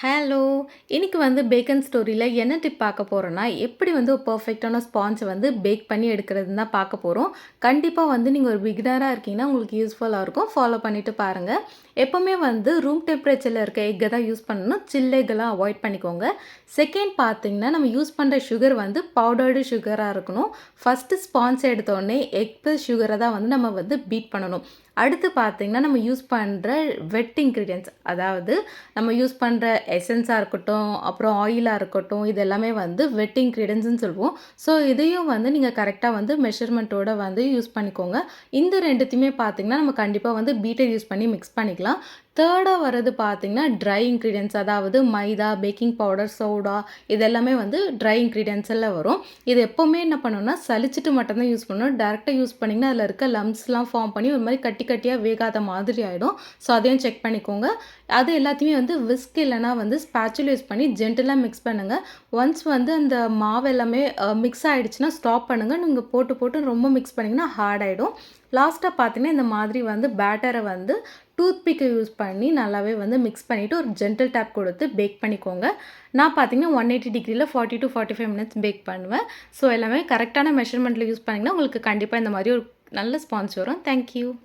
Hello! இன்னைக்கு bacon ஸ்டோரியில என்ன tip பார்க்க போறோம்னா, எப்படி ஒரு பெர்ஃபெக்ட்டான ஸ்பான்ஜ் பேக் பண்ணி எடுக்கிறதுன்னு தான் பார்க்க போறோம். கண்டிப்பா நீங்க ஒரு பிகினரா இருக்கீங்கன்னா, உங்களுக்கு யூஸ்ஃபுல்லா இருக்கும். ஃபாலோ பண்ணிட்டு பாருங்க. எப்பவுமே ரூம் டெம்பரேச்சர்ல இருக்க எக்க தான் யூஸ் பண்ணணும். சில் எக்கெல்லாம் அவாய்ட் பண்ணிக்கோங்க. செகண்ட் பார்த்தீங்கன்னா, நம்ம யூஸ் பண்ற சுகர் பவுடர்டு சுகரா இருக்கணும். ஃபர்ஸ்ட்டு ஸ்பான்ஜ் எடுத்தோனே எக் பிளஸ் சுகர தான் நம்ம பீட் பண்ணணும். அடுத்து பார்த்தீங்கன்னா, நம்ம யூஸ் பண்ற வெட் இன்கிரீடியன்ட்ஸ் அதாவது நம்ம யூஸ் பண்ற எசன்ஸா இருக்கட்டும், அப்புறம் ஆயிலா இருக்கட்டும், இது எல்லாமே வெட் இன்கிரீடியன்ட்ஸ்ன்னு சொல்லுவோம். ஸோ இதையும் நீங்க கரெக்ட்டா மெஷர்மென்ட்டோட யூஸ் பண்ணிக்கோங்க. இந்த 2த்தையுமே பார்த்தீங்கன்னா, நம்ம கண்டிப்பா பீட்டர் யூஸ் பண்ணி மிக்ஸ் பண்ணிக்கலாம். தேர்டா வரது பார்த்தீங்கன்னா, ட்ரை இன்கிரீடியன்ட்ஸ் அதாவது மைதா, பேக்கிங் பவுடர், சோடா இது எல்லாமே ட்ரை இன்கிரீடியன்ட்ஸ்ல வரும். இது எப்பவுமே என்ன பண்ணணும்னா, சலிச்சுட்டு மட்டும் தான் யூஸ் பண்ணணும். டைரக்ட்டா யூஸ் பண்ணீங்கன்னா, அதில இருக்க லம்ப்ஸ்லாம் ஃபார்ம் பண்ணி ஒரு மாரி கட்டி கட்டியா வேகாத மாதிரி ஆயிடும். ஸோ அதையும் செக் பண்ணிக்கோங்க. அது எல்லாத்தையுமே விஸ்க் இல்லன்னா ஸ்பேச்சுலா யூஸ் பண்ணி ஜென்டிலா மிக்ஸ் பண்ணுங்க. ஒன்ஸ் அந்த மாவு எல்லாமே மிக்ஸ் ஆயிடுச்சுன்னா ஸ்டாப் பண்ணுங்க. நீங்க போட்டு போட்டு ரொம்ப மிக்ஸ் பண்ணீங்கன்னா ஹார்ட் ஆயிடும். லாஸ்ட்டா பார்த்தீங்கன்னா, இந்த மாதிரி பேட்டர டூத் பிக்க யூஸ் பண்ணி நல்லாவே மிக்ஸ் பண்ணிவிட்டு ஒரு ஜென்டில் டேப் கொடுத்து பேக் பண்ணிக்கோங்க. நான் பார்த்தீங்கன்னா 180 டிகிரியில் 40 to 45 மினிட்ஸ் பேக் பண்ணுவேன். ஸோ எல்லாமே கரெக்டான மெஷர்மெண்ட்டில் யூஸ் பண்ணிங்கன்னா உங்களுக்கு கண்டிப்பாக இந்த மாதிரி ஒரு நல்ல ஸ்பான்ஜ் வரும். Thank you.